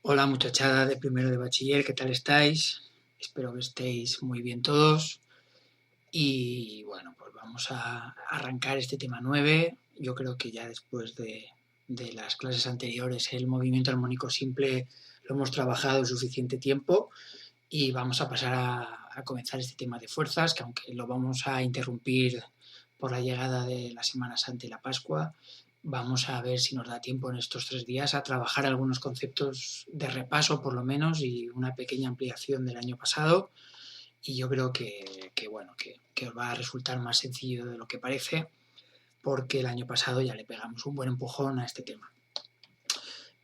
Hola muchachada de primero de bachiller, ¿qué tal estáis? Espero que estéis muy bien todos. Y bueno, pues vamos a arrancar este tema 9. Yo creo que ya después de las clases anteriores el movimiento armónico simple lo hemos trabajado suficiente tiempo y vamos a pasar a comenzar este tema de fuerzas, que aunque lo vamos a interrumpir por la llegada de la Semana Santa y la Pascua, vamos a ver si nos da tiempo en estos 3 días a trabajar algunos conceptos de repaso por lo menos y una pequeña ampliación del año pasado. Y yo creo que os va a resultar más sencillo de lo que parece, porque el año pasado ya le pegamos un buen empujón a este tema.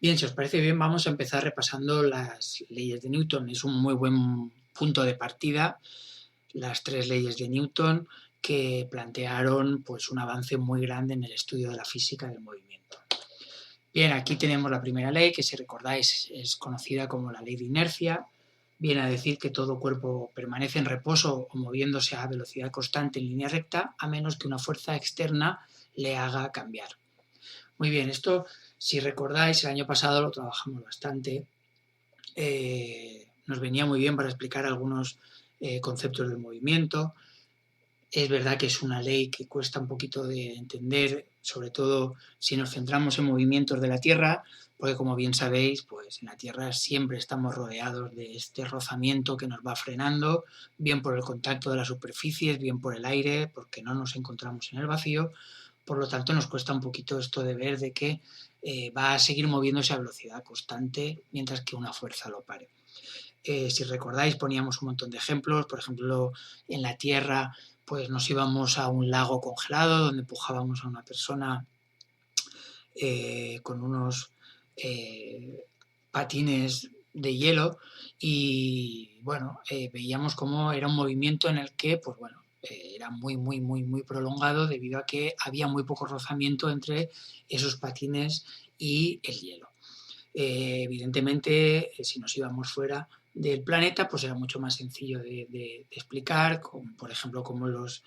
Bien, si os parece bien, vamos a empezar repasando las leyes de Newton. Es un muy buen punto de partida, las 3 leyes de Newton, que plantearon pues, un avance muy grande en el estudio de la física del movimiento. Bien, aquí tenemos la primera ley, que si recordáis es conocida como la ley de inercia. Viene a decir que todo cuerpo permanece en reposo o moviéndose a velocidad constante en línea recta, a menos que una fuerza externa le haga cambiar. Muy bien, esto, si recordáis, el año pasado lo trabajamos bastante. Nos venía muy bien para explicar algunos conceptos del movimiento. Es verdad que es una ley que cuesta un poquito de entender, sobre todo si nos centramos en movimientos de la Tierra, porque como bien sabéis, pues en la Tierra siempre estamos rodeados de este rozamiento que nos va frenando, bien por el contacto de las superficies, bien por el aire, porque no nos encontramos en el vacío. Por lo tanto, nos cuesta un poquito esto de ver de que va a seguir moviéndose a velocidad constante mientras que una fuerza lo pare. Si recordáis, poníamos un montón de ejemplos. Por ejemplo, en la Tierra pues nos íbamos a un lago congelado donde empujábamos a una persona con unos patines de hielo y bueno, veíamos cómo era un movimiento en el que pues bueno, era muy prolongado debido a que había muy poco rozamiento entre esos patines y el hielo. Evidentemente, si nos íbamos fuera del planeta, pues era mucho más sencillo de explicar, como, por ejemplo, como las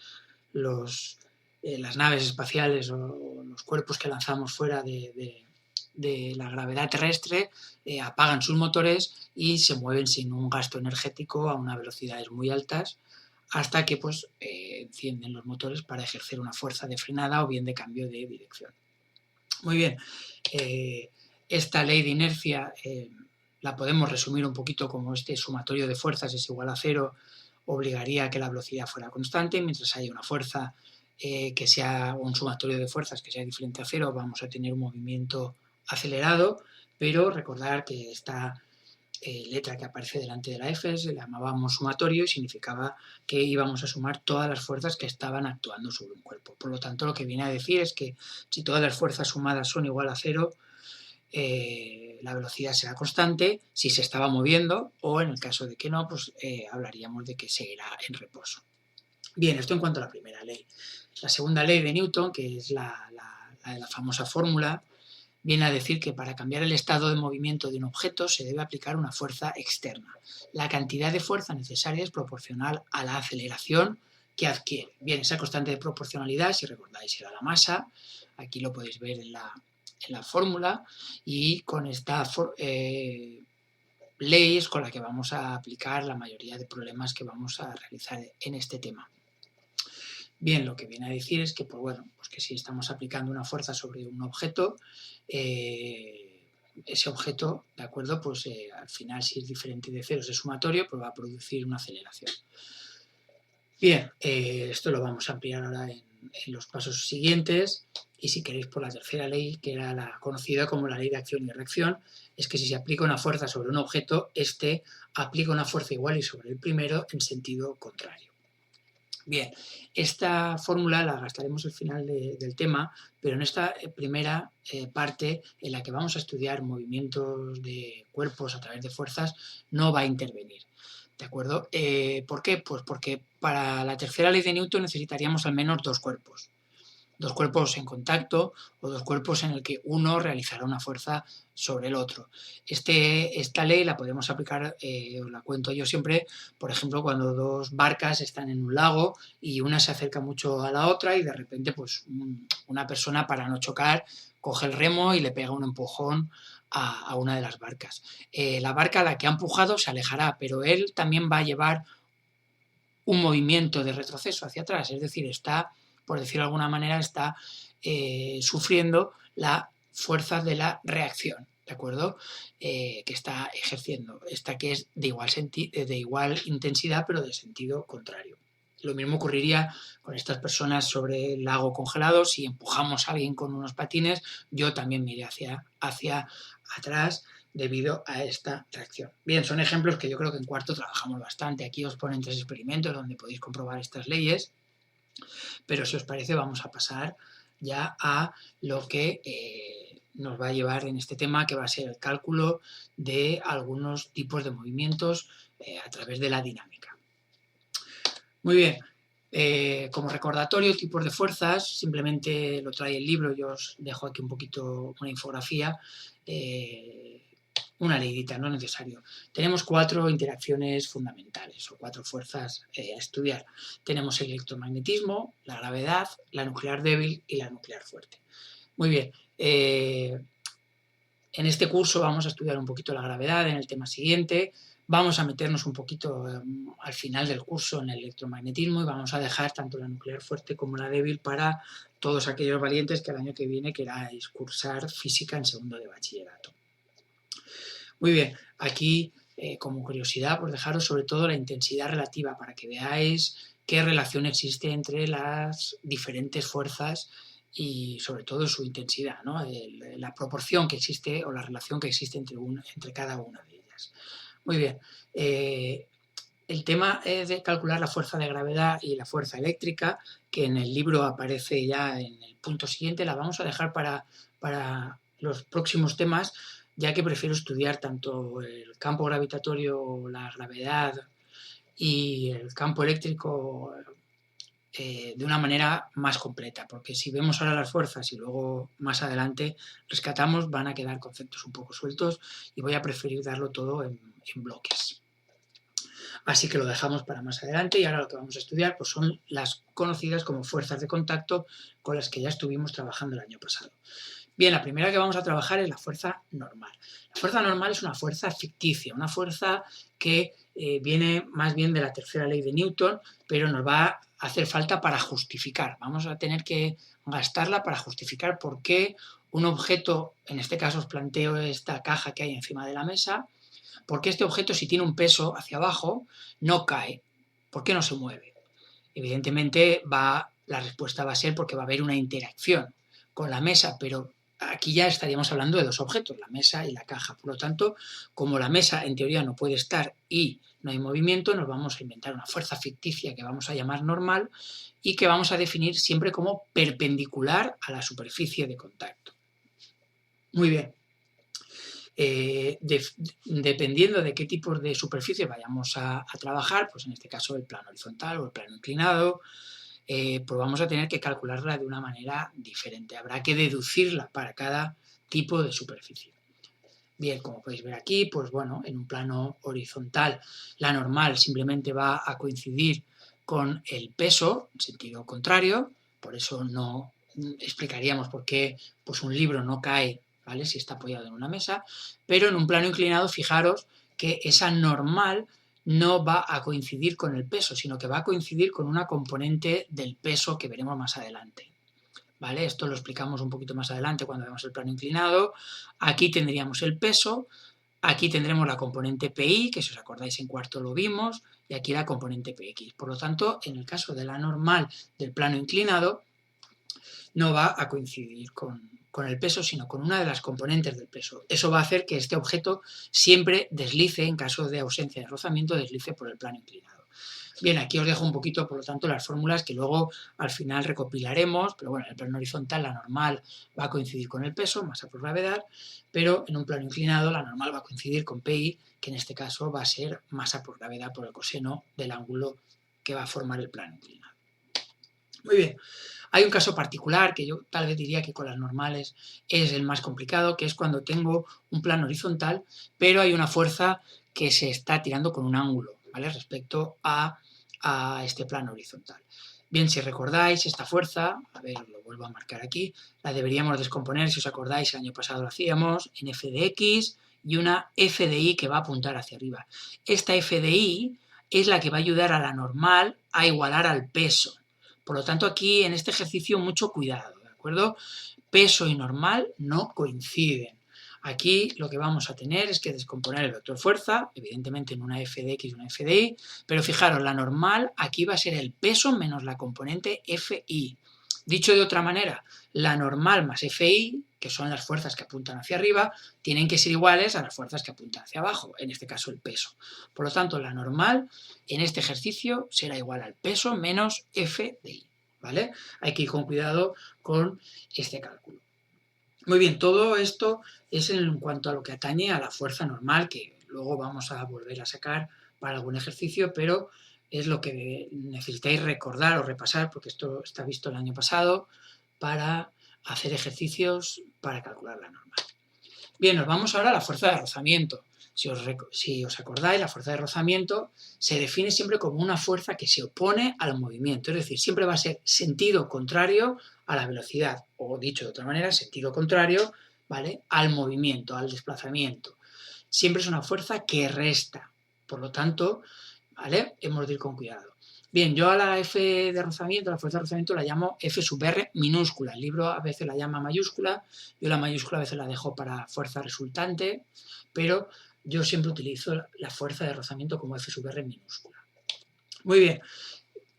naves espaciales o los cuerpos que lanzamos fuera de la gravedad terrestre apagan sus motores y se mueven sin un gasto energético a unas velocidades muy altas hasta que pues encienden los motores para ejercer una fuerza de frenada o bien de cambio de dirección. Muy bien, esta ley de inercia la podemos resumir un poquito como este sumatorio de fuerzas es igual a cero, obligaría a que la velocidad fuera constante, mientras haya una fuerza que sea un sumatorio de fuerzas que sea diferente a cero, vamos a tener un movimiento acelerado, pero recordar que esta letra que aparece delante de la F se la llamábamos sumatorio y significaba que íbamos a sumar todas las fuerzas que estaban actuando sobre un cuerpo. Por lo tanto, lo que viene a decir es que si todas las fuerzas sumadas son igual a cero, la velocidad será constante si se estaba moviendo, o en el caso de que no, pues hablaríamos de que seguirá en reposo. Bien, esto en cuanto a la primera ley. La segunda ley de Newton, que es la de la famosa fórmula, viene a decir que para cambiar el estado de movimiento de un objeto se debe aplicar una fuerza externa. La cantidad de fuerza necesaria es proporcional a la aceleración que adquiere. Bien, esa constante de proporcionalidad, si recordáis, era la masa. Aquí lo podéis ver en la fórmula y con esta ley es con la que vamos a aplicar la mayoría de problemas que vamos a realizar en este tema. Bien, lo que viene a decir es que, pues bueno, pues que si estamos aplicando una fuerza sobre un objeto, ese objeto, ¿de acuerdo? Pues al final, si es diferente de ceros de sumatorio, pues va a producir una aceleración. Bien, esto lo vamos a ampliar ahora en los pasos siguientes. Y si queréis, por la tercera ley, que era la conocida como la ley de acción y reacción, es que si se aplica una fuerza sobre un objeto, este aplica una fuerza igual y sobre el primero en sentido contrario. Bien, esta fórmula la gastaremos al final del tema, pero en esta primera parte en la que vamos a estudiar movimientos de cuerpos a través de fuerzas no va a intervenir. ¿De acuerdo? ¿Por qué? Pues porque para la tercera ley de Newton necesitaríamos al menos dos cuerpos en contacto o dos cuerpos en el que uno realizará una fuerza sobre el otro. Esta ley la podemos aplicar, os la cuento yo siempre, por ejemplo, cuando dos barcas están en un lago y una se acerca mucho a la otra y de repente pues una persona para no chocar coge el remo y le pega un empujón a una de las barcas. La barca a la que ha empujado se alejará, pero él también va a llevar un movimiento de retroceso hacia atrás, es decir, está, por decirlo de alguna manera, está sufriendo la fuerza de la reacción, ¿de acuerdo? Que está ejerciendo, esta que es de igual intensidad, pero de sentido contrario. Lo mismo ocurriría con estas personas sobre el lago congelado. Si empujamos a alguien con unos patines, yo también me iré hacia atrás debido a esta reacción. Bien, son ejemplos que yo creo que en cuarto trabajamos bastante. Aquí os ponen 3 experimentos donde podéis comprobar estas leyes, pero si os parece vamos a pasar ya a lo que nos va a llevar en este tema, que va a ser el cálculo de algunos tipos de movimientos a través de la dinámica. Muy bien, como recordatorio, tipos de fuerzas, simplemente lo trae el libro, yo os dejo aquí un poquito una infografía, una leidita, no es necesario. Tenemos 4 interacciones fundamentales o 4 fuerzas a estudiar. Tenemos el electromagnetismo, la gravedad, la nuclear débil y la nuclear fuerte. Muy bien, en este curso vamos a estudiar un poquito la gravedad en el tema siguiente. Vamos a meternos un poquito al final del curso en el electromagnetismo y vamos a dejar tanto la nuclear fuerte como la débil para todos aquellos valientes que el año que viene queráis cursar física en segundo de bachillerato. Muy bien, aquí como curiosidad, pues dejaros sobre todo la intensidad relativa para que veáis qué relación existe entre las diferentes fuerzas y sobre todo su intensidad, ¿no? La proporción que existe o la relación que existe entre cada una de ellas. Muy bien, el tema de calcular la fuerza de gravedad y la fuerza eléctrica, que en el libro aparece ya en el punto siguiente, la vamos a dejar para los próximos temas, ya que prefiero estudiar tanto el campo gravitatorio, la gravedad y el campo eléctrico de una manera más completa, porque si vemos ahora las fuerzas y luego más adelante rescatamos, van a quedar conceptos un poco sueltos y voy a preferir darlo todo en bloques. Así que lo dejamos para más adelante y ahora lo que vamos a estudiar pues son las conocidas como fuerzas de contacto con las que ya estuvimos trabajando el año pasado. Bien, la primera que vamos a trabajar es la fuerza normal. La fuerza normal es una fuerza ficticia, una fuerza que viene más bien de la tercera ley de Newton, pero nos va a hacer falta para justificar. Vamos a tener que gastarla para justificar por qué un objeto, en este caso os planteo esta caja que hay encima de la mesa, por qué este objeto, si tiene un peso hacia abajo, no cae, por qué no se mueve. Evidentemente la respuesta va a ser porque va a haber una interacción con la mesa, pero aquí ya estaríamos hablando de 2 objetos, la mesa y la caja. Por lo tanto, como la mesa en teoría no puede estar y no hay movimiento, nos vamos a inventar una fuerza ficticia que vamos a llamar normal y que vamos a definir siempre como perpendicular a la superficie de contacto. Muy bien. Dependiendo de qué tipos de superficie vayamos a trabajar, pues en este caso el plano horizontal o el plano inclinado, pues vamos a tener que calcularla de una manera diferente. Habrá que deducirla para cada tipo de superficie. Bien, como podéis ver aquí, pues bueno, en un plano horizontal la normal simplemente va a coincidir con el peso en sentido contrario, por eso no explicaríamos por qué pues un libro no cae, ¿vale?, si está apoyado en una mesa, pero en un plano inclinado fijaros que esa normal no va a coincidir con el peso, sino que va a coincidir con una componente del peso que veremos más adelante. ¿Vale? Esto lo explicamos un poquito más adelante cuando veamos el plano inclinado. Aquí tendríamos el peso, aquí tendremos la componente PI, que si os acordáis en cuarto lo vimos, y aquí la componente PX. Por lo tanto, en el caso de la normal del plano inclinado, no va a coincidir con el peso, sino con una de las componentes del peso. Eso va a hacer que este objeto siempre deslice, en caso de ausencia de rozamiento, deslice por el plano inclinado. Bien, aquí os dejo un poquito, por lo tanto, las fórmulas que luego al final recopilaremos, pero bueno, en el plano horizontal la normal va a coincidir con el peso, masa por gravedad, pero en un plano inclinado la normal va a coincidir con PI, que en este caso va a ser masa por gravedad por el coseno del ángulo que va a formar el plano inclinado. Muy bien. Hay un caso particular que yo tal vez diría que con las normales es el más complicado, que es cuando tengo un plano horizontal, pero hay una fuerza que se está tirando con un ángulo, ¿vale?, respecto a este plano horizontal. Bien, si recordáis, esta fuerza, a ver, lo vuelvo a marcar aquí, la deberíamos descomponer, si os acordáis, el año pasado lo hacíamos, en f de x y una f de y que va a apuntar hacia arriba. Esta f de y es la que va a ayudar a la normal a igualar al peso. Por lo tanto, aquí en este ejercicio mucho cuidado, ¿de acuerdo? Peso y normal no coinciden. Aquí lo que vamos a tener es que descomponer el vector fuerza, evidentemente en una f de x y una f de y, pero fijaros, la normal aquí va a ser el peso menos la componente fi. Dicho de otra manera, la normal más fi, que son las fuerzas que apuntan hacia arriba, tienen que ser iguales a las fuerzas que apuntan hacia abajo, en este caso el peso. Por lo tanto, la normal en este ejercicio será igual al peso menos f de y, ¿vale? Hay que ir con cuidado con este cálculo. Muy bien, todo esto es en cuanto a lo que atañe a la fuerza normal, que luego vamos a volver a sacar para algún ejercicio, pero es lo que necesitáis recordar o repasar, porque esto está visto el año pasado, para hacer ejercicios para calcular la normal. Bien, nos vamos ahora a la fuerza de rozamiento. Si os acordáis, la fuerza de rozamiento se define siempre como una fuerza que se opone al movimiento, es decir, siempre va a ser sentido contrario a la velocidad, o dicho de otra manera, sentido contrario, ¿vale?, al movimiento, al desplazamiento. Siempre es una fuerza que resta, por lo tanto, ¿vale?, hemos de ir con cuidado. Bien, yo a la F de rozamiento, la fuerza de rozamiento, la llamo F sub R minúscula. El libro a veces la llama mayúscula, yo la mayúscula a veces la dejo para fuerza resultante, pero yo siempre utilizo la fuerza de rozamiento como F sub R minúscula. Muy bien,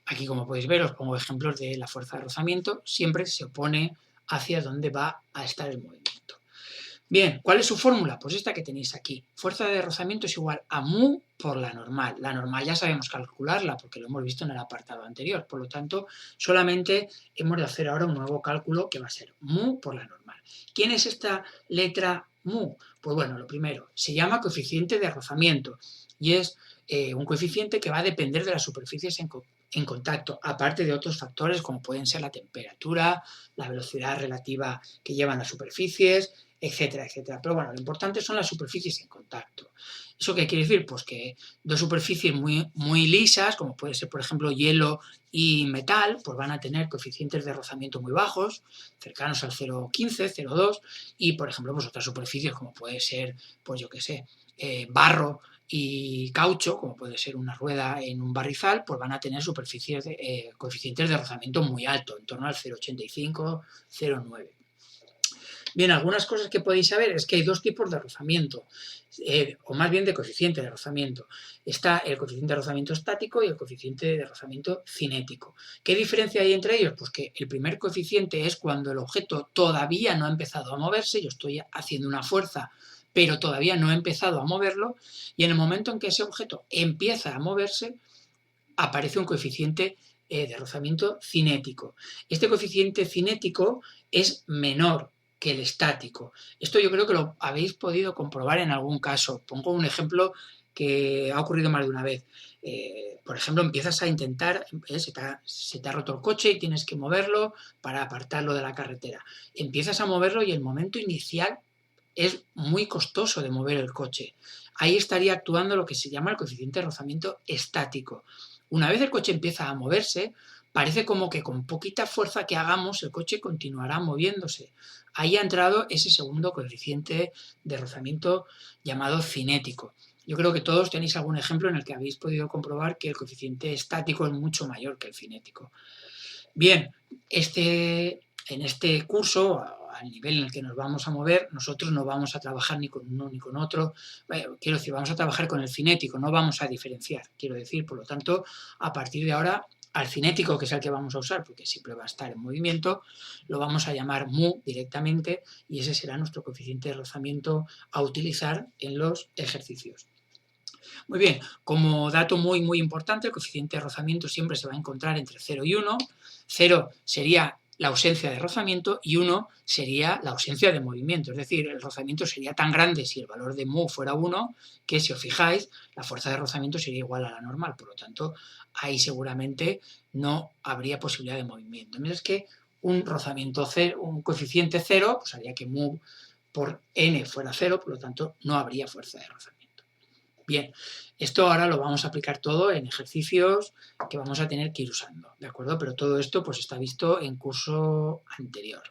aquí como podéis ver os pongo ejemplos de la fuerza de rozamiento, siempre se opone hacia donde va a estar el movimiento. Bien, ¿cuál es su fórmula? Pues esta que tenéis aquí. Fuerza de rozamiento es igual a mu por la normal. La normal ya sabemos calcularla porque lo hemos visto en el apartado anterior. Por lo tanto, solamente hemos de hacer ahora un nuevo cálculo que va a ser mu por la normal. ¿Quién es esta letra mu? Pues bueno, lo primero, se llama coeficiente de rozamiento y es un coeficiente que va a depender de las superficies en contacto, aparte de otros factores como pueden ser la temperatura, la velocidad relativa que llevan las superficies, etcétera, etcétera. Pero bueno, lo importante son las superficies en contacto. ¿Eso qué quiere decir? Pues que dos superficies muy lisas, como puede ser, por ejemplo, hielo y metal, pues van a tener coeficientes de rozamiento muy bajos, cercanos al 0,15, 0,2, y, por ejemplo, pues otras superficies, como puede ser, pues yo qué sé, barro y caucho, como puede ser una rueda en un barrizal, pues van a tener superficies coeficientes de rozamiento muy altos, en torno al 0,85, 0,9. Bien, algunas cosas que podéis saber es que hay dos tipos de rozamiento, o más bien de coeficiente de rozamiento. Está el coeficiente de rozamiento estático y el coeficiente de rozamiento cinético. ¿Qué diferencia hay entre ellos? Pues que el primer coeficiente es cuando el objeto todavía no ha empezado a moverse, yo estoy haciendo una fuerza, pero todavía no he empezado a moverlo, y en el momento en que ese objeto empieza a moverse, aparece un coeficiente de rozamiento cinético. Este coeficiente cinético es menor que el estático. Esto yo creo que lo habéis podido comprobar en algún caso. Pongo un ejemplo que ha ocurrido más de una vez. Por ejemplo, empiezas a intentar, se te ha roto el coche y tienes que moverlo para apartarlo de la carretera. Empiezas a moverlo y el momento inicial es muy costoso de mover el coche. Ahí estaría actuando lo que se llama el coeficiente de rozamiento estático. Una vez el coche empieza a moverse, parece como que con poquita fuerza que hagamos el coche continuará moviéndose. Ahí ha entrado ese segundo coeficiente de rozamiento llamado cinético. Yo creo que todos tenéis algún ejemplo en el que habéis podido comprobar que el coeficiente estático es mucho mayor que el cinético. Bien, en este curso, al nivel en el que nos vamos a mover, nosotros no vamos a trabajar ni con uno ni con otro. Quiero decir, vamos a trabajar con el cinético, no vamos a diferenciar. Quiero decir, por lo tanto, a partir de ahora, al cinético, que es el que vamos a usar, porque siempre va a estar en movimiento, lo vamos a llamar mu directamente y ese será nuestro coeficiente de rozamiento a utilizar en los ejercicios. Muy bien, como dato muy importante, el coeficiente de rozamiento siempre se va a encontrar entre 0 y 1. 0 sería la ausencia de rozamiento y 1 sería la ausencia de movimiento. Es decir, el rozamiento sería tan grande si el valor de mu fuera 1 que, si os fijáis, la fuerza de rozamiento sería igual a la normal. Por lo tanto, ahí seguramente no habría posibilidad de movimiento. Mientras que un rozamiento 0, un coeficiente 0, pues haría que mu por n fuera 0, por lo tanto no habría fuerza de rozamiento. Bien, esto ahora lo vamos a aplicar todo en ejercicios que vamos a tener que ir usando, ¿de acuerdo? Pero todo esto pues está visto en curso anterior.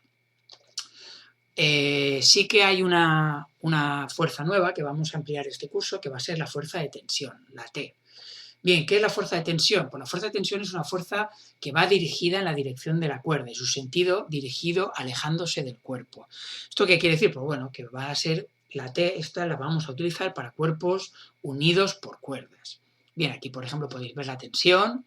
Sí que hay una fuerza nueva que vamos a ampliar este curso, que va a ser la fuerza de tensión, la T. Bien, ¿qué es la fuerza de tensión? Pues la fuerza de tensión es una fuerza que va dirigida en la dirección de la cuerda y su sentido dirigido alejándose del cuerpo. ¿Esto qué quiere decir? Pues bueno, que va a ser la T, esta la vamos a utilizar para cuerpos unidos por cuerdas. Bien, aquí por ejemplo podéis ver la tensión,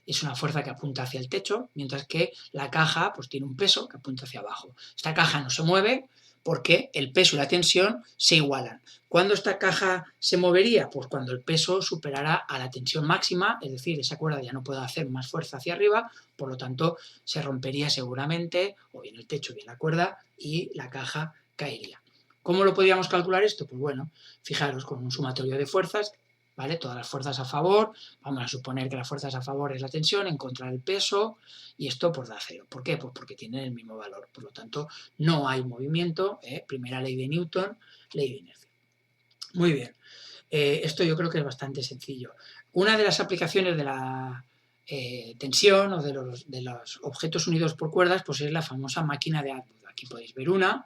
es una fuerza que apunta hacia el techo, mientras que la caja pues tiene un peso que apunta hacia abajo. Esta caja no se mueve porque el peso y la tensión se igualan. ¿Cuándo esta caja se movería? Pues cuando el peso superara a la tensión máxima, es decir, esa cuerda ya no puede hacer más fuerza hacia arriba, por lo tanto se rompería seguramente, o bien el techo o bien la cuerda, y la caja caería. ¿Cómo lo podríamos calcular esto? Pues bueno, fijaros, con un sumatorio de fuerzas, ¿vale? Todas las fuerzas a favor, vamos a suponer que las fuerzas a favor es la tensión, en contra el peso, y esto pues da cero. ¿Por qué? Pues porque tienen el mismo valor, por lo tanto no hay movimiento, primera ley de Newton, ley de inercia. Muy bien, esto yo creo que es bastante sencillo. Una de las aplicaciones de la tensión o de los objetos unidos por cuerdas pues es la famosa máquina de Atwood. Aquí podéis ver una,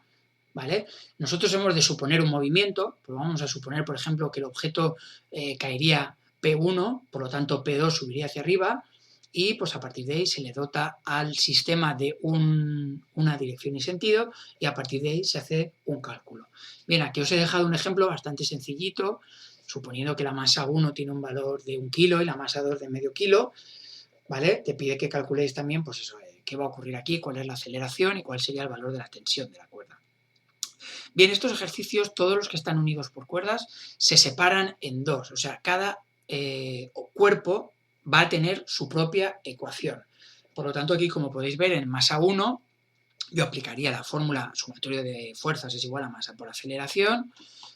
¿vale? Nosotros hemos de suponer un movimiento, pues vamos a suponer, por ejemplo, que el objeto caería P1, por lo tanto P2 subiría hacia arriba, y pues a partir de ahí se le dota al sistema de una dirección y sentido, y a partir de ahí se hace un cálculo. Bien, aquí os he dejado un ejemplo bastante sencillito, suponiendo que la masa 1 tiene un valor de 1 kilo y la masa 2 de medio kilo, ¿vale? Te pide que calculéis también, pues eso, qué va a ocurrir aquí, cuál es la aceleración y cuál sería el valor de la tensión de la cuerda. Bien, estos ejercicios, todos los que están unidos por cuerdas, se separan en dos. O sea, cada cuerpo va a tener su propia ecuación. Por lo tanto, aquí, como podéis ver, en masa 1, yo aplicaría la fórmula sumatorio de fuerzas es igual a masa por aceleración.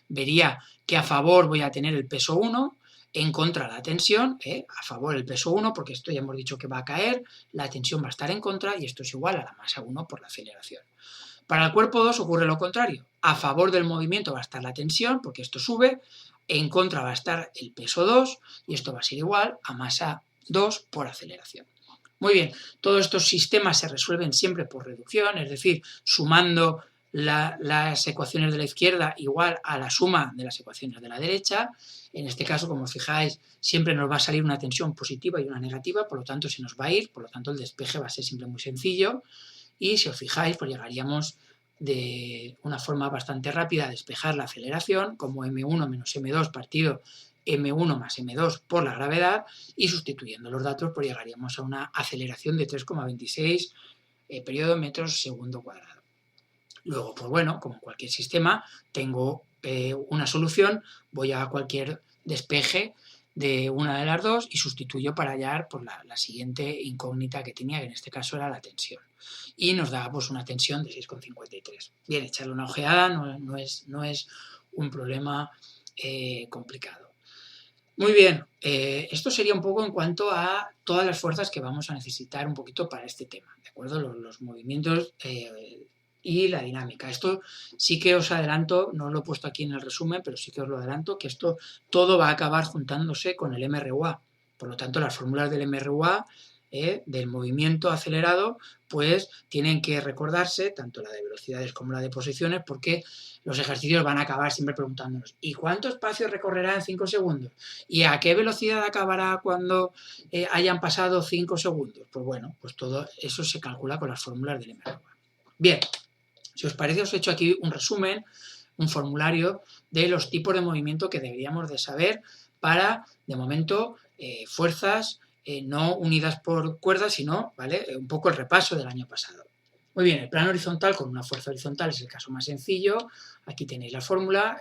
Vería que a favor voy a tener el peso 1, en contra la tensión, a favor el peso 1, porque esto ya hemos dicho que va a caer, la tensión va a estar en contra y esto es igual a la masa 1 por la aceleración. Para el cuerpo 2 ocurre lo contrario. A favor del movimiento va a estar la tensión, porque esto sube, en contra va a estar el peso 2, y esto va a ser igual a masa 2 por aceleración. Muy bien, todos estos sistemas se resuelven siempre por reducción, es decir, sumando las ecuaciones de la izquierda igual a la suma de las ecuaciones de la derecha. En este caso, como os fijáis, siempre nos va a salir una tensión positiva y una negativa, por lo tanto se nos va a ir, por lo tanto el despeje va a ser siempre muy sencillo. Y si os fijáis, pues llegaríamos de una forma bastante rápida a despejar la aceleración, como m1 menos m2 partido m1 más m2 por la gravedad, y sustituyendo los datos, pues llegaríamos a una aceleración de 3,26 periodo metros segundo cuadrado. Luego, pues bueno, como cualquier sistema, tengo una solución, voy a cualquier despeje de una de las dos y sustituyo para hallar pues, la siguiente incógnita que tenía, que en este caso era la tensión. Y nos da pues, una tensión de 6,53. Bien, echarle una ojeada no es un problema complicado. Muy bien, esto sería un poco en cuanto a todas las fuerzas que vamos a necesitar un poquito para este tema, ¿de acuerdo? Los movimientos y la dinámica. Esto sí que os adelanto, no lo he puesto aquí en el resumen, pero sí que os lo adelanto, que esto todo va a acabar juntándose con el MRUA. Por lo tanto, las fórmulas del MRUA, del movimiento acelerado, pues tienen que recordarse, tanto la de velocidades como la de posiciones, porque los ejercicios van a acabar siempre preguntándonos ¿y cuánto espacio recorrerá en 5 segundos? ¿Y a qué velocidad acabará cuando hayan pasado 5 segundos? Pues bueno, pues todo eso se calcula con las fórmulas del MRUA. Bien, si os parece os he hecho aquí un resumen, un formulario de los tipos de movimiento que deberíamos de saber para, de momento, fuerzas no unidas por cuerdas, sino, ¿vale? Un poco el repaso del año pasado. Muy bien, el plano horizontal con una fuerza horizontal es el caso más sencillo. Aquí tenéis la fórmula,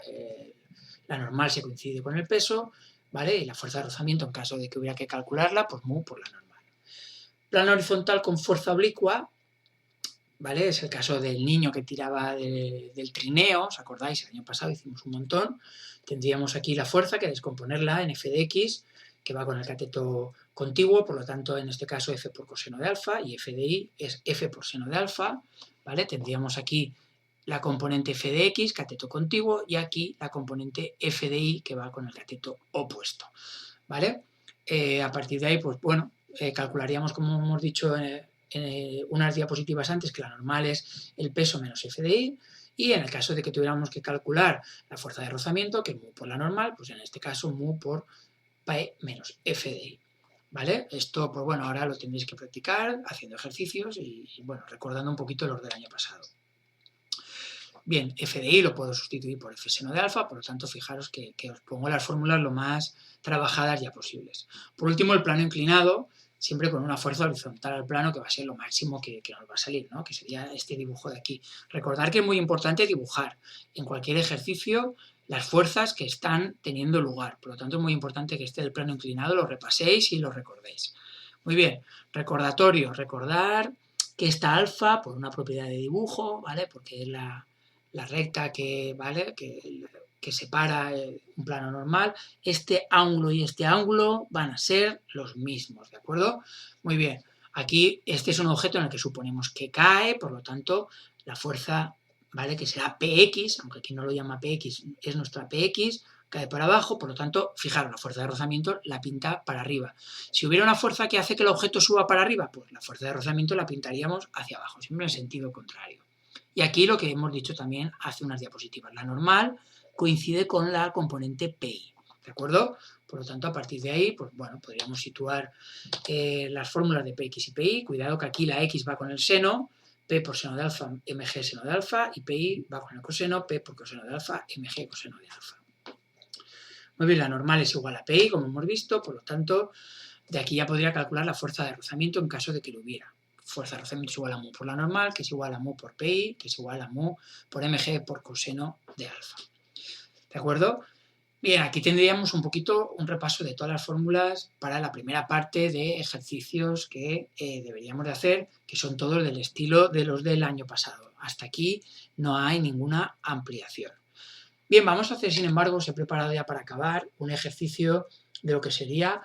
la normal se coincide con el peso, ¿vale? Y la fuerza de rozamiento, en caso de que hubiera que calcularla, pues mu por la normal. Plano horizontal con fuerza oblicua, ¿vale? Es el caso del niño que tiraba del trineo, ¿os acordáis? El año pasado hicimos un montón. Tendríamos aquí la fuerza que descomponerla en f de x, que va con el cateto contiguo, por lo tanto, en este caso f por coseno de alfa, y f de y es f por seno de alfa, ¿vale? Tendríamos aquí la componente f de x, cateto contiguo, y aquí la componente f de y, que va con el cateto opuesto, ¿vale? A partir de ahí, pues bueno, calcularíamos, como hemos dicho en unas diapositivas antes, que la normal es el peso menos f de y, y en el caso de que tuviéramos que calcular la fuerza de rozamiento, que es mu por la normal, pues en este caso mu por P menos f de y, ¿vale? Esto, pues bueno, ahora lo tendréis que practicar haciendo ejercicios y bueno, recordando un poquito los del año pasado. Bien, f de y lo puedo sustituir por f seno de alfa, por lo tanto, fijaros que os pongo las fórmulas lo más trabajadas ya posibles. Por último, el plano inclinado, siempre con una fuerza horizontal al plano que va a ser lo máximo que nos va a salir, ¿no? Que sería este dibujo de aquí. Recordad que es muy importante dibujar en cualquier ejercicio las fuerzas que están teniendo lugar. Por lo tanto, es muy importante que el plano inclinado lo repaséis y lo recordéis. Muy bien, recordatorio, recordar que esta alfa, por una propiedad de dibujo, ¿vale? Porque es la recta que, ¿vale? que separa un plano normal, este ángulo y este ángulo van a ser los mismos, ¿de acuerdo? Muy bien, aquí este es un objeto en el que suponemos que cae, por lo tanto, la fuerza, ¿vale? Que será Px, aunque aquí no lo llama Px, es nuestra Px, cae para abajo, por lo tanto, fijaros, la fuerza de rozamiento la pinta para arriba. Si hubiera una fuerza que hace que el objeto suba para arriba, pues la fuerza de rozamiento la pintaríamos hacia abajo, siempre en sentido contrario. Y aquí lo que hemos dicho también hace unas diapositivas. La normal coincide con la componente PI, ¿de acuerdo? Por lo tanto, a partir de ahí, pues bueno, podríamos situar las fórmulas de Px y Pi. Cuidado que aquí la x va con el seno, P por seno de alfa, mg seno de alfa, y Pi va con el coseno, P por coseno de alfa, mg coseno de alfa. Muy bien, la normal es igual a Pi, como hemos visto, por lo tanto, de aquí ya podría calcular la fuerza de rozamiento en caso de que lo hubiera. Fuerza de rozamiento es igual a mu por la normal, que es igual a mu por Pi, que es igual a mu por mg por coseno de alfa. ¿De acuerdo? Bien, aquí tendríamos un poquito un repaso de todas las fórmulas para la primera parte de ejercicios que deberíamos de hacer, que son todos del estilo de los del año pasado. Hasta aquí no hay ninguna ampliación. Bien, vamos a hacer, sin embargo, os he preparado ya para acabar un ejercicio de lo que sería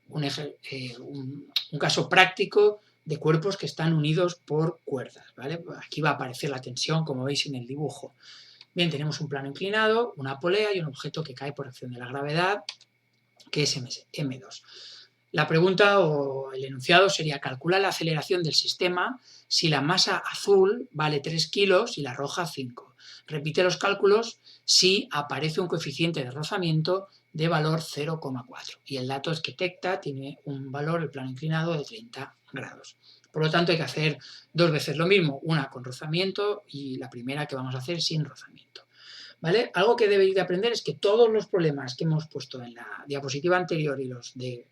un caso práctico de cuerpos que están unidos por cuerdas, ¿vale? Aquí va a aparecer la tensión, como veis en el dibujo. Bien, tenemos un plano inclinado, una polea y un objeto que cae por acción de la gravedad, que es M2. La pregunta o el enunciado sería: calcula la aceleración del sistema si la masa azul vale 3 kilos y la roja 5. Repite los cálculos si aparece un coeficiente de rozamiento de valor 0,4. Y el dato es que tecta tiene un valor, el plano inclinado, de 30 grados. Por lo tanto, hay que hacer dos veces lo mismo, una con rozamiento y la primera que vamos a hacer sin rozamiento. ¿Vale? Algo que debéis de aprender es que todos los problemas que hemos puesto en la diapositiva anterior y los de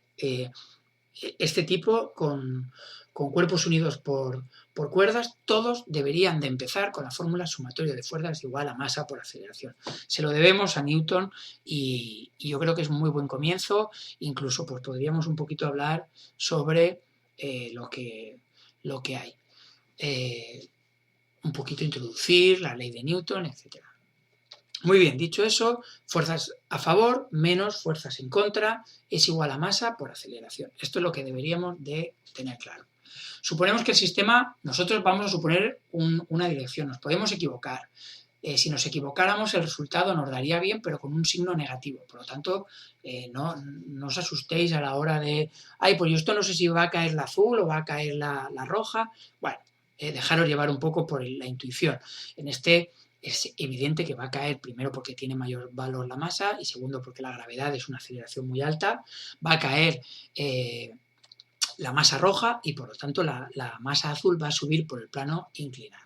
este tipo con cuerpos unidos por cuerdas, todos deberían de empezar con la fórmula sumatorio de fuerzas igual a masa por aceleración. Se lo debemos a Newton y yo creo que es un muy buen comienzo. Incluso pues podríamos un poquito hablar sobre lo que hay. Un poquito introducir la ley de Newton, etcétera. Muy bien, dicho eso, fuerzas a favor menos fuerzas en contra es igual a masa por aceleración. Esto es lo que deberíamos de tener claro. Suponemos que el sistema, nosotros vamos a suponer una dirección, nos podemos equivocar. Si nos equivocáramos, el resultado nos daría bien, pero con un signo negativo. Por lo tanto, no os asustéis a la hora de, ay, pues yo esto no sé si va a caer la azul o va a caer la roja. Bueno, dejaros llevar un poco por la intuición. En este es evidente que va a caer, primero porque tiene mayor valor la masa y segundo porque la gravedad es una aceleración muy alta. Va a caer la masa roja y por lo tanto la masa azul va a subir por el plano inclinado.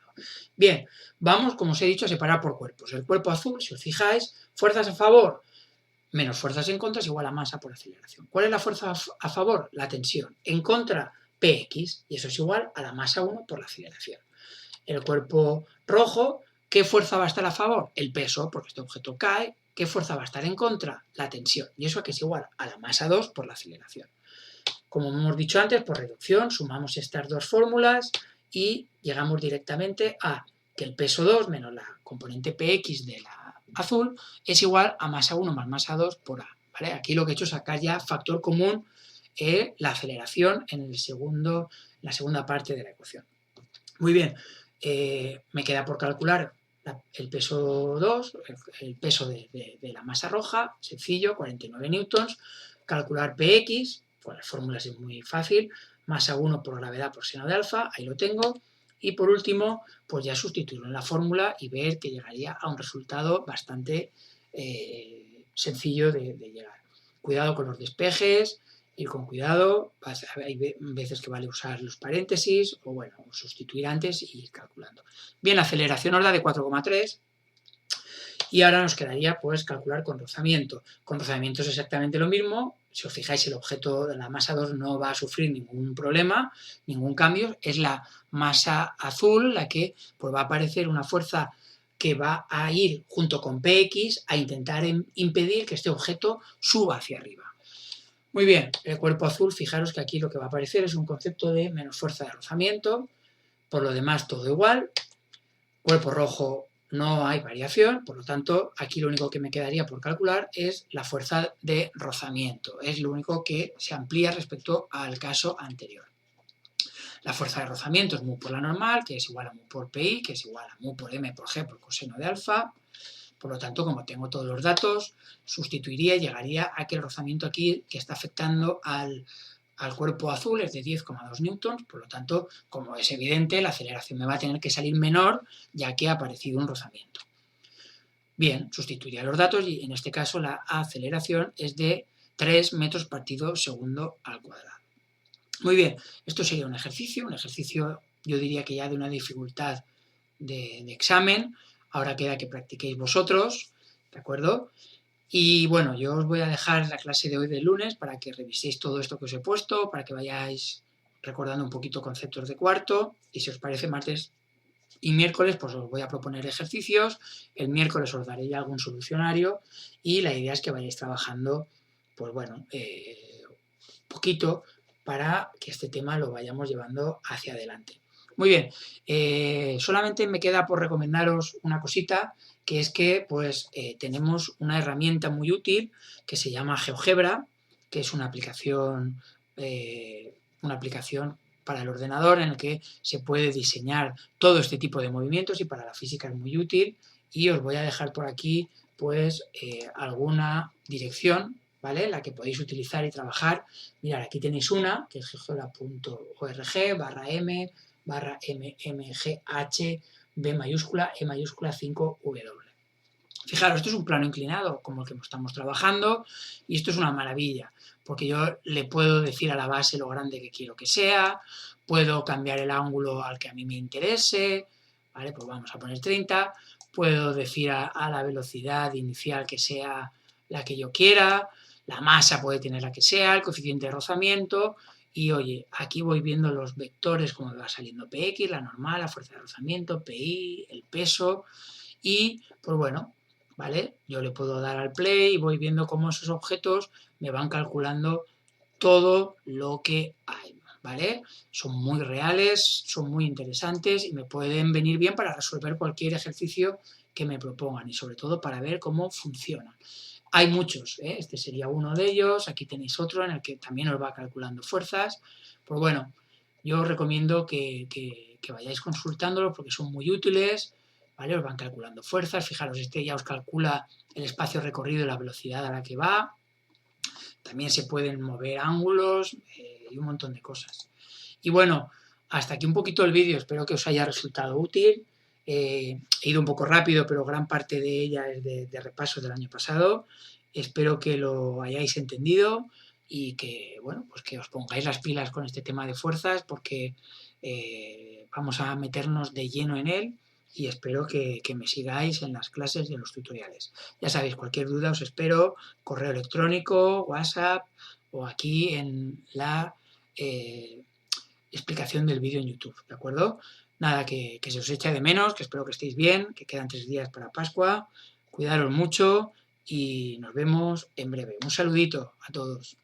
Bien, vamos, como os he dicho, a separar por cuerpos. El cuerpo azul, si os fijáis, fuerzas a favor menos fuerzas en contra es igual a masa por aceleración. ¿Cuál es la fuerza a favor? La tensión. En contra, Px, y eso es igual a la masa 1 por la aceleración. El cuerpo rojo, ¿qué fuerza va a estar a favor? El peso, porque este objeto cae. ¿Qué fuerza va a estar en contra? La tensión. Y eso que es igual a la masa 2 por la aceleración. Como hemos dicho antes, por reducción, sumamos estas dos fórmulas y llegamos directamente a que el peso 2 menos la componente Px de la azul es igual a masa 1 más masa 2 por A. ¿Vale? Aquí lo que he hecho es sacar ya factor común la aceleración en la segunda parte de la ecuación. Muy bien, Me queda por calcular el peso 2, el peso de la masa roja, sencillo, 49 newtons, calcular Px, con las fórmulas es muy fácil, masa 1 por gravedad por seno de alfa, ahí lo tengo, y por último, pues ya sustituirlo en la fórmula y ver que llegaría a un resultado bastante sencillo de llegar. Cuidado con los despejes, ir con cuidado, hay veces que vale usar los paréntesis o bueno, sustituir antes y ir calculando. Bien, la aceleración nos da de 4,3 y ahora nos quedaría pues calcular con rozamiento. Con rozamiento es exactamente lo mismo, si os fijáis el objeto de la masa 2 no va a sufrir ningún problema, ningún cambio, es la masa azul la que pues, va a aparecer una fuerza que va a ir junto con Px a intentar impedir que este objeto suba hacia arriba. Muy bien, el cuerpo azul, fijaros que aquí lo que va a aparecer es un concepto de menos fuerza de rozamiento, por lo demás todo igual, cuerpo rojo no hay variación, por lo tanto aquí lo único que me quedaría por calcular es la fuerza de rozamiento, es lo único que se amplía respecto al caso anterior. La fuerza de rozamiento es mu por la normal, que es igual a mu por pi, que es igual a mu por m por g por coseno de alfa. Por lo tanto, como tengo todos los datos, sustituiría y llegaría a que el rozamiento aquí que está afectando al cuerpo azul es de 10,2 newtons, por lo tanto, como es evidente, la aceleración me va a tener que salir menor ya que ha aparecido un rozamiento. Bien, sustituiría los datos y en este caso la aceleración es de 3 metros partido segundo al cuadrado. Muy bien, esto sería un ejercicio yo diría que ya de una dificultad de examen. Ahora queda que practiquéis vosotros, ¿de acuerdo? Y bueno, yo os voy a dejar la clase de hoy del lunes para que reviséis todo esto que os he puesto, para que vayáis recordando un poquito conceptos de cuarto, y si os parece martes y miércoles, pues os voy a proponer ejercicios, el miércoles os daré ya algún solucionario, y la idea es que vayáis trabajando, pues bueno, poquito para que este tema lo vayamos llevando hacia adelante. Muy bien, solamente me queda por recomendaros una cosita, que es que pues tenemos una herramienta muy útil que se llama GeoGebra, que es una aplicación para el ordenador en el que se puede diseñar todo este tipo de movimientos y para la física es muy útil. Y os voy a dejar por aquí pues alguna dirección, ¿vale? La que podéis utilizar y trabajar. Mirad, aquí tenéis una, que es geogebra.org/mmgh B mayúscula, E mayúscula 5W. Fijaros, esto es un plano inclinado como el que estamos trabajando y esto es una maravilla, porque yo le puedo decir a la base lo grande que quiero que sea, puedo cambiar el ángulo al que a mí me interese, ¿vale? Pues vamos a poner 30, puedo decir a la velocidad inicial que sea la que yo quiera, la masa puede tener la que sea, el coeficiente de rozamiento, y oye, aquí voy viendo los vectores como me va saliendo Px, la normal, la fuerza de rozamiento, Pi, el peso, y pues bueno, ¿vale? Yo le puedo dar al play y voy viendo cómo esos objetos me van calculando todo lo que hay, ¿vale? Son muy reales, son muy interesantes y me pueden venir bien para resolver cualquier ejercicio que me propongan y sobre todo para ver cómo funcionan. Hay muchos, ¿eh? Este sería uno de ellos, aquí tenéis otro en el que también os va calculando fuerzas. Pues bueno, yo os recomiendo que vayáis consultándolos porque son muy útiles, ¿vale? Os van calculando fuerzas, fijaros, este ya os calcula el espacio recorrido y la velocidad a la que va. También se pueden mover ángulos y un montón de cosas. Y bueno, hasta aquí un poquito el vídeo, espero que os haya resultado útil. He ido un poco rápido, pero gran parte de ella es de repaso del año pasado. Espero que lo hayáis entendido y que, bueno, pues que os pongáis las pilas con este tema de fuerzas porque vamos a meternos de lleno en él y espero que me sigáis en las clases y en los tutoriales. Ya sabéis, cualquier duda os espero, correo electrónico, WhatsApp o aquí en la explicación del vídeo en YouTube, ¿de acuerdo? Nada, que se os echa de menos, que espero que estéis bien, que quedan 3 días para Pascua, cuidaros mucho y nos vemos en breve. Un saludito a todos.